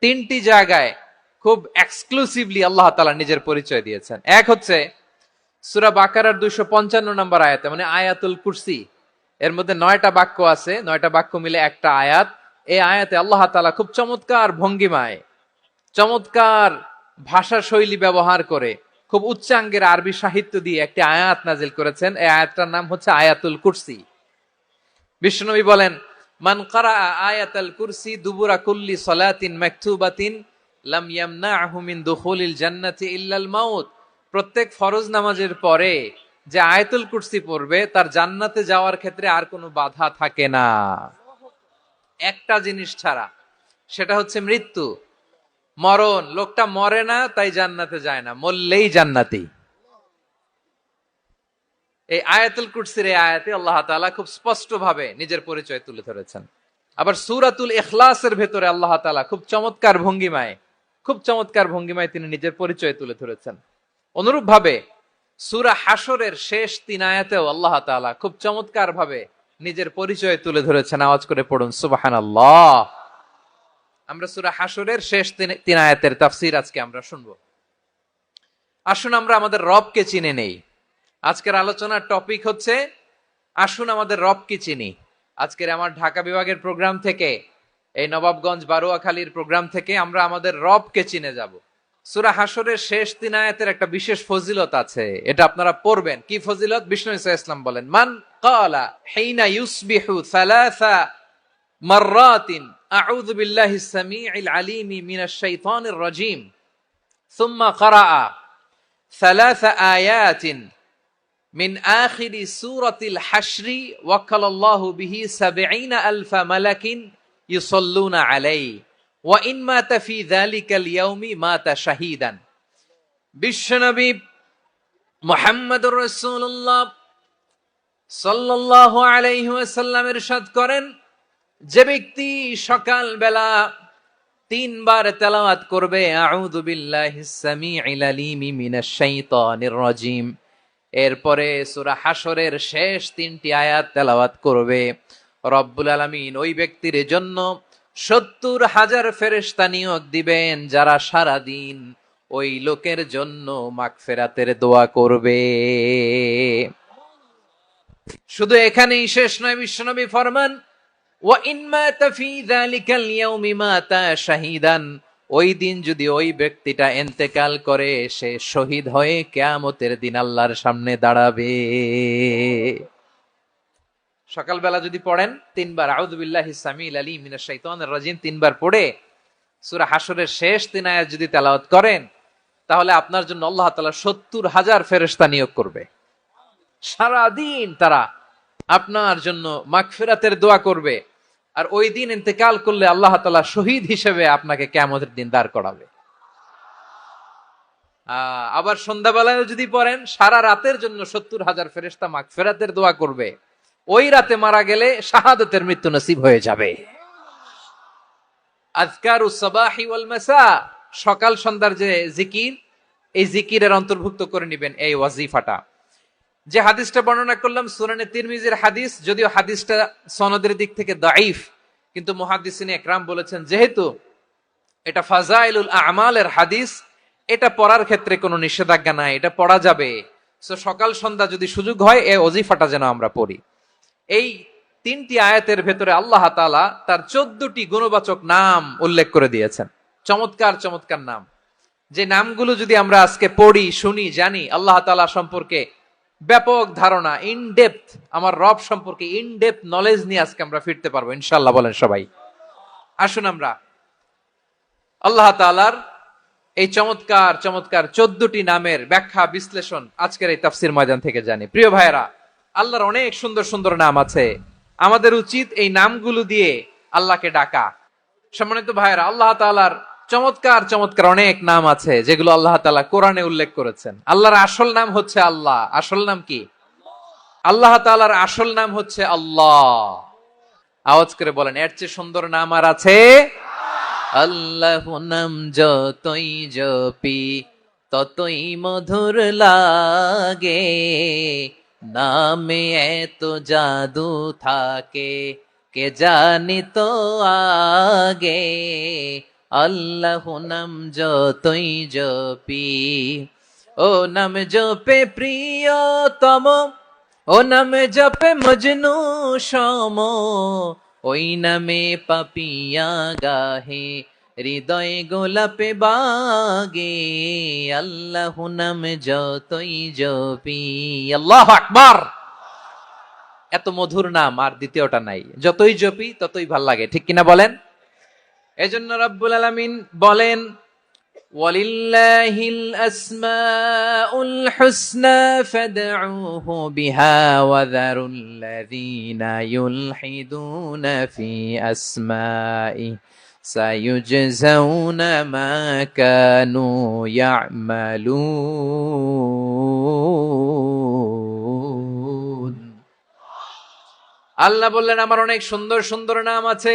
তিনটি জায়গায় খুব এক্সক্লুসিভলি আল্লাহ তাআলা নিজের পরিচয় দিয়েছেন। এক হচ্ছে সূরা বাকারার 255 নম্বর আয়াতে, মানে আয়াতুল কুরসি। এর মধ্যে 9টা বাক্য আছে, 9টা বাক্য মিলে একটা আয়াত। এই আয়াতে আল্লাহ তাআলা খুব চমৎকার ভঙ্গিমায়, চমৎকার ভাষা শৈলী ব্যবহার করে, খুব উচ্চাঙ্গের আরবি সাহিত্য দিয়ে একটি আয়াত নাজিল করেছেন। এই আয়াতটার নাম হচ্ছে আয়াতুল কুরসি। বিশ্বনবী বলেন, মান কারা আয়াতুল কুরসি দুবুরা কুল্লি সালাতিন মাকতুবাতিন লাম ইয়ামনাহু মিন দুখুলিল জান্নাতি ইল্লাল মাউত। প্রত্যেক ফরজ নামাজের পরে যে আয়াতুল কুরসি পড়বে তার জান্নাতে যাওয়ার ক্ষেত্রে আর কোনো বাধা থাকে না, একটা জিনিস ছাড়া, সেটা হচ্ছে মৃত্যু, মরণ। লোকটা মরে না তাই জান্নাতে যায় না, মরলেই জান্নাতি। এই আয়াতুল কুরসির এই আয়াতে আল্লাহ তাআলা খুব স্পষ্ট ভাবে নিজের পরিচয় তুলে ধরেছেন। আবার সূরাতুল ইখলাসের ভেতরে আল্লাহ তাআলা খুব চমৎকার ভঙ্গিমায় তিনি নিজের পরিচয় তুলে ধরেছেন। অনুরূপ ভাবে সূরা হাশরের শেষ 3 আয়াতেও আল্লাহ তাআলা খুব চমৎকার ভাবে নিজের পরিচয় তুলে ধরেছেন। আওয়াজ করে পড়ুন সুবহানাল্লাহ। আমরা সূরা হাশরের শেষ 3 আয়াতের তাফসীর আজকে আমরা শুনবো। আসুন আমরা আমাদের রবকে চিনে নেই। আজকের আলোচনার টপিক হচ্ছে আসুন আমাদের রবকে চিনি। আজকের আমার ঢাকা বিভাগের প্রোগ্রাম থেকে, এই নবাবগঞ্জ বারুয়াখালীর প্রোগ্রাম থেকে আমরা আমাদের রবকে চিনে যাব। সূরা হাশরের শেষ 3 আয়াতের একটা বিশেষ ফজিলত আছে, এটা আপনারা পড়বেন। কি ফজিলত? বিষ্ণু ঈসা ইসলাম বলেন, মান ক্বালা হিনা ইউসবিহু সালাসা মাররাতিন আউযু বিল্লাহিস সামিউল আলিম মিনাশ শাইতানির রাজীম সুম্মা ক্বারাআ সালাসা আয়াতিন মিন আখিরি সূরাতিল হাশরি ওয়াক্কালাল্লাহু বিহি ৭০,০০০ মালাকিন ইউসাল্লুনা আলাইহি ওয়া ইন মাতা ফি যালিকাল ইয়াউমি মাতা শাহীদান। বিশ্বনবী মুহাম্মদুর রাসূলুল্লাহ সাল্লাল্লাহু আলাইহি ওয়াসাল্লাম ইরশাদ করেন, যে ব্যক্তি সকাল বেলা 3 বার তেলাওয়াত করবে আউযু বিল্লাহিস সামিউল আলিম মিনাশ শাইতানির রাজীম, এরপরে সূরা হাশরের শেষ 3টি আয়াত তেলাওয়াত করবে, রব্বুল আলামিন ওই ব্যক্তির জন্য ৭০,০০০ ফেরেশতা নিয়োগ দিবেন যারা সারা দিন ওই লোকের জন্য মাগফিরাতের দোয়া করবে। শুধু এখানেই শেষ নয়, বিশ্বনবী ফরমান, ওয়া ইন মাতা ফি যালিকাল ইয়াউমি মাতা শাহীদান, ওই দিন যদি ওই ব্যক্তিটা ইন্তেকাল করে সে শহীদ হয়ে কিয়ামতের দিন আল্লাহর সামনে দাঁড়াবে। সকালবেলা যদি পড়েন 3 বার আউযু বিল্লাহিস সামিউল আলিম মিনাশ শাইতানির রাজীম 3 বার পড়ে সূরা হাশরের শেষ 3 আয়াত যদি তেলাওয়াত করেন, তাহলে আপনার জন্য আল্লাহ তাআলা ৭০,০০০ ফেরেশতা নিয়োগ করবে। সারা দিন তারা আপনার জন্য মাগফিরাতের দোয়া করবে। আর ওই দিন ইন্তেকাল করলে আল্লাহ তাআলা শহীদ হিসেবে আপনাকে কিয়ামতের দিন দাঁড় করাবে। আবার সন্ধ্যাবেলায় যদি পড়েন, সারা রাতের জন্য ৭০,০০০ ফেরেশতা মাগফিরাতের দোয়া করবে। ওই রাতে মারা গেলে শাহাদাতের মৃত্যু নসিব হয়ে যাবে। আযকারুস সাবাহি ওয়াল মাসা, সকাল সন্ধ্যার যে জিকির, এই জিকিরের অন্তর্ভুক্ত করে নেবেন এই ওয়াজিফাটা। যে হাদিসটা বর্ণনা করলাম সুনানে তিরমিজির হাদিস, যদিও হাদিসটা সনদের দিক থেকে দাঈফ, কিন্তু মুহাদ্দিসিন ইকরাম বলেছেন যেহেতু এটা ফাজাইলুল আমালের হাদিস, এটা পড়ার ক্ষেত্রে কোনো নিষেধাজ্ঞা নাই, এটা পড়া যাবে। সো সকাল সন্ধ্যা যদি সুযোগ হয় এই ওয়াজিফাটা যেন আমরা পড়ি। এই 3টি আয়াতের ভেতরে আল্লাহ তাআলা তার 14টি গুণবাচক নাম উল্লেখ করে দিয়েছেন। চমৎকার চমৎকার নাম, যে নামগুলো যদি আমরা আজকে পড়ি, শুনি, জানি, আল্লাহ তাআলা সম্পর্কে ব্যাপক ধারণা, ইন ডেপথ, আমার রব সম্পর্কে ইন ডেপথ নলেজ নিয়ে আজকে আমরা ফিরতে পারবো ইনশাআল্লাহ। বলেন সবাই। আসুন আমরা আল্লাহ তাআলার এই চমৎকার চমৎকার 14টি নামের ব্যাখ্যা বিশ্লেষণ আজকের এই তাফসীর ময়দান থেকে জানি। প্রিয় ভাইয়েরা, আল্লাহর অনেক সুন্দর সুন্দর নাম আছে, আমাদের উচিত এই নামগুলো দিয়ে আল্লাহকে ডাকা। সম্মানিত ভাইয়েরা, আল্লাহ তাআলার চমৎকার চমৎকার অনেক নাম আছে যেগুলো আল্লাহ তাআলা কোরআনে উল্লেখ করেছেন। আল্লাহর আসল নাম হচ্ছে আল্লাহ। আসল নাম কি? আল্লাহ তাআলার আসল নাম হচ্ছে আল্লাহ। আওয়াজ করে বলেন, এর চেয়ে সুন্দর নাম আর আছে? আল্লাহ নাম যতই জপি ততই মধুর লাগে, নামে এত জাদু থাকে কে জানি তো আগে, আল্লাহ নাম যতই জপি, ও নাম জপে প্রিয়তম, ও নাম জপে মজনু সম, ওই নামে পাপিয়া গাহে, হৃদয়ে গোলাপে বাগে, আল্লাহ নাম যতই জপি। আল্লাহু আকবার। এত মধুর নাম আর দ্বিতীয়টা নাই, যতই জপি ততই ভাল লাগে, ঠিক কিনা বলেন? এজন্য রব্বুল আলামিন বলেন, ওয়ালিল্লাহিল আসমাউল হুসনা ফাদউহু বিহা ওয়া যারুল্লাযীনা ইউলহিদুনা ফি আসমাই সায়ুজজাউনা মা কানু ইয়ামালুন। আল্লাহ বললেন, আমার অনেক সুন্দর সুন্দর নাম আছে,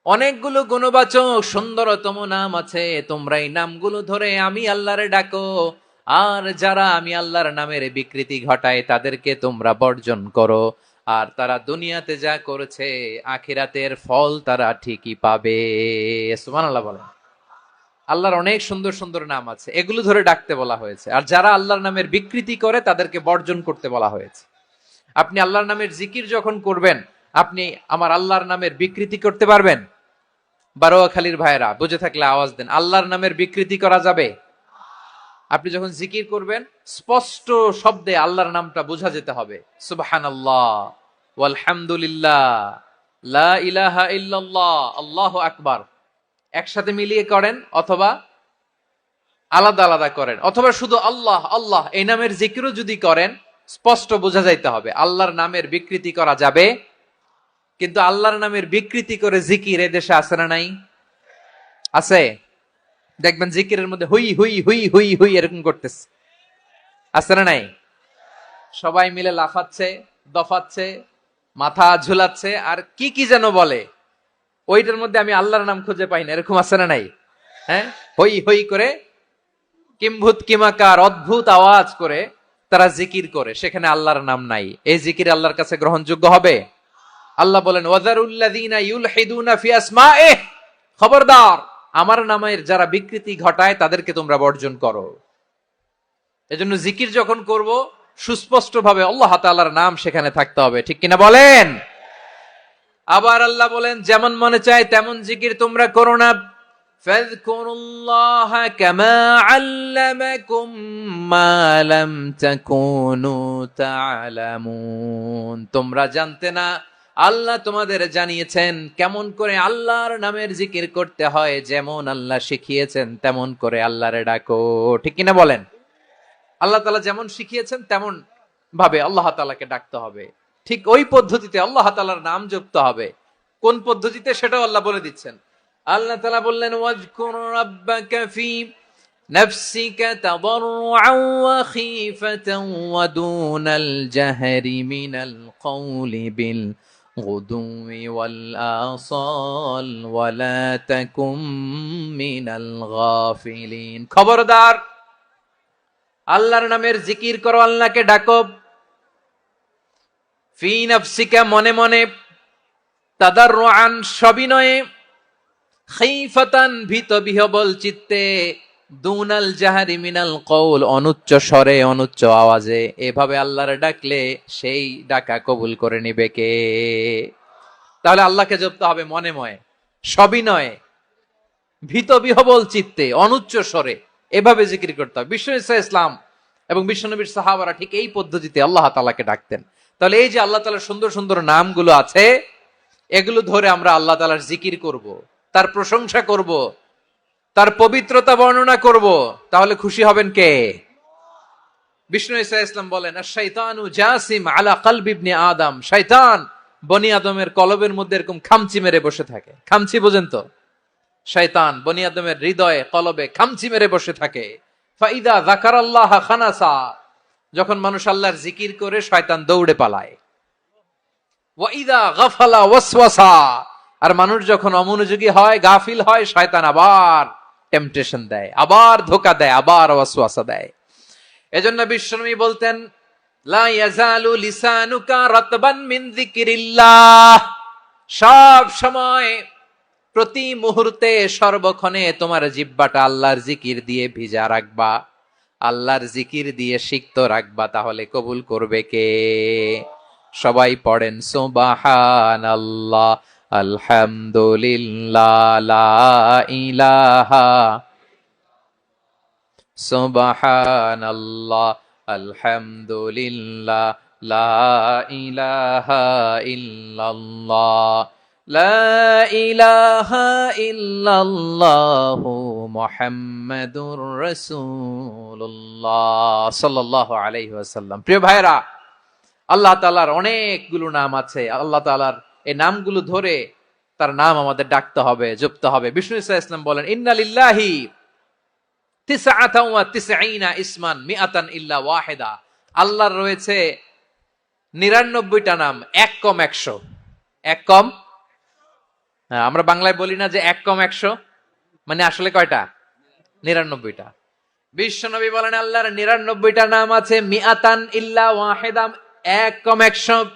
অনেকগুলো গুণবাচক সুন্দরতম নাম আছে, তোমরা এই নামগুলো ধরে আমি আল্লাহরে ডাকো, আর যারা আমি আল্লাহর নামের বিকৃতি ঘটায় তাদেরকে তোমরা বর্জন করো, আর তারা দুনিয়াতে যা করেছে আখিরাতের ফল তারা ঠিকই পাবে। সুবহানাল্লাহ বলেন। আল্লাহর অনেক সুন্দর সুন্দর নাম আছে, এগুলো ধরে ডাকতে বলা হয়েছে, আর যারা আল্লাহর নামের বিকৃতি করে তাদেরকে বর্জন করতে বলা হয়েছে। আপনি আল্লাহর নামের জিকির যখন করবেন, আপনি আমার আল্লাহর নামের বিকৃতি করতে পারবেন? বারোয়াখালীর ভাইরা বুঝে থাকলে আওয়াজ দেন, আল্লাহর নামের বিকৃতি করা যাবে? আপনি যখন জিকির করবেন স্পষ্ট শব্দে আল্লাহর নামটা বোঝা যেতে হবে। সুবহানাল্লাহ, ওয়ালহামদুলিল্লাহ, লা ইলাহা ইল্লাল্লাহ, আল্লাহু আকবার। একসাথে মিলিয়ে করেন অথবা আলাদা আলাদা করেন, অথবা শুধু আল্লাহ আল্লাহ এই নামের জিকিরও যদি করেন স্পষ্ট বোঝা যাইতে হবে। আল্লাহর নামের বিকৃতি করা যাবে, কিন্তু আল্লাহর নামের বিকৃতি করে জিকির এদেশে আছে না নাই? আছে। দেখবেন জিকিরের মধ্যে হুই হুই হুই হুই হুই এরকম করতেছে, আছে না নাই? সবাই মিলে লাফাচ্ছে, দফাচ্ছে, মাথা ঝুলাচ্ছে, আর কি কি যেন বলে, ওইটার মধ্যে আমি আল্লাহর নাম খুঁজে পাই না, এরকম আছে না নাই? হ্যাঁ, হই হই করে কিম্ভূত কিমাকার অদ্ভুত আওয়াজ করে তারা জিকির করে, সেখানে আল্লাহর নাম নাই। এই জিকির আল্লাহর কাছে গ্রহণযোগ্য হবে? আল্লাহ বলেন, ওয়াযারুল্লাযীনা ইউলহিদুনা ফি আসমাইহি, খবরদার আমার নামের যারা বিকৃতি ঘটায় তাদেরকে তোমরা বর্জন করো। এজন্য জিকির যখন করব সুস্পষ্ট ভাবে আল্লাহ তাআলার নাম সেখানে থাকতে হবে, ঠিক কিনা বলেন? আবার আল্লাহ বলেন, যেমন মনে চায় তেমন জিকির তোমরা করো না। ফাযকুরুল্লাহা কামা আল্লামাকুম মা লাম তাকুনু তা'লামুন, তোমরা জানতে না, আল্লাহ তোমাদের জানিয়েছেন কেমন করে আল্লাহর নামের জিকির করতে হয়, যেমন আল্লাহ শিখিয়েছেন তেমন করে আল্লাহরে ডাকো, ঠিক কিনা বলেন? আল্লাহ তাআলা যেমন শিখিয়েছেন তেমন ভাবে আল্লাহ তাআলাকে ডাকতে হবে, ঠিক ওই পদ্ধতিতে আল্লাহ তাআলার নাম জপতে হবে। কোন পদ্ধতিতে সেটাও আল্লাহ বলে দিচ্ছেন। আল্লাহ তাআলা বললেন, ওয়াজকুর রাব্বাকা ফি নাফসিকা তাদাররুআন ওয়া খীফাতান ওয়া দুনাল জাহরি মিনাল কওলি বিল গুদুই ওয়াল আসাল ওয়া লা তাকুম মিনাল গাফিলিন। খবরদার আল্লাহর নামের জিকির করো, আল্লাহকে ডাকো। ফি নাফসিকা মনে মনে, তাদাররুআন সবিনয়ে, খাইফাতান ভীত বিহবল চিত্তে, দুনাল জাহারি মিনাল কওল অনুচ্চ স্বরে অনুচ্চ আওয়াজে। এভাবে আল্লাহর ডাকলে সেই ডাকা কবুল করে নিবে কে? তাহলে আল্লাহকে জপতে হবে মনে মনে, সবিনয়ে, ভীত বিহবল চিত্তে, অনুচ্চ স্বরে, এভাবে জিকির করতে হবে। বিশ্ব ইসলাম এবং বিশ্বনবীর সাহাবারা ঠিক এই পদ্ধতিতে আল্লাহ তাআলাকে ডাকতেন। তাহলে এই যে আল্লাহ তাআলার সুন্দর সুন্দর নামগুলো আছে, এগুলো ধরে আমরা আল্লাহ তাআলার জিকির করব, তার প্রশংসা করব, তার পবিত্রতা বর্ণনা করব, তাহলে খুশি হবেন কে? বিষ্ণু ঈসা ইসলাম বলেন, আশ-শাইতানু জাসিম আলা কলবি ইবনে আদম, শয়তান বনি আদমের কলবের মধ্যে এরকম খামচি মেরে বসে থাকে। খামচি বোঝেন তো? শয়তান বনি আদমের হৃদয়ে কলবে খামচি মেরে বসে থাকে। ফাইদা যাকারাল্লাহ খানাসা, যখন মানুষ আল্লাহর জিকির করে শয়তান দৌড়ে পালায়। ওয়াইদা গাফালা ওয়াসওয়াসা, আর মানুষ যখন অমনোযোগী হয়, গাফিল হয়, শয়তান আবার টেম্পটেশন দেয়, আবার ধোঁকা দেয়, আবার ওয়াসওয়াসা দেয়। এজন্য বিশ্বনবী বলতেন, লা ইয়াজালু লিসানুকা রাতবান মিন যিকরিল্লাহ, সব সময় প্রতি মুহূর্তে সর্বক্ষণে তোমার জিহ্বাটা আল্লাহর জিকির দিয়ে ভিজা রাখবা, আল্লাহর জিকির দিয়ে সিক্ত রাখবা, তাহলে কবুল করবে কে? সবাই পড়েন সুবহানাল্লাহ, আলহামদুলিল্লাহ, লা ইলাহা, সুবহানাল্লাহ, আলহামদুলিল্লাহ, লা ইলাহা ইল্লাল্লাহ, লা ইলাহা ইল্লাল্লাহু মুহাম্মাদুর রাসূলুল্লাহ সাল্লাল্লাহু আলাইহি ওয়াসাল্লাম। প্রিয় ভাইরা, আল্লাহ তাআলার অনেকগুলো নাম আছে। আল্লাহ তাআলার এই নামগুলো ধরে তার নাম আমাদের ডাকতে হবে, জপতে হবে। বিষ্ণু ইসা ইসলাম বলেন, ইন্না লিল্লাহি তিসআতান ওয়া তিসঈনা ইসমান মিআতান ইল্লা ওয়াহিদা। আল্লাহর রয়েছে 99টা নাম, এক কম 100। এক কম, হ্যাঁ, আমরা বাংলায় বলি না যে এক কম 100, মানে আসলে কয়টা? 99টা। বিশ্বনবী বলেন আল্লাহর 99টা নাম আছে, মিআতান ইল্লা ওয়াহিদা, এক কম 100।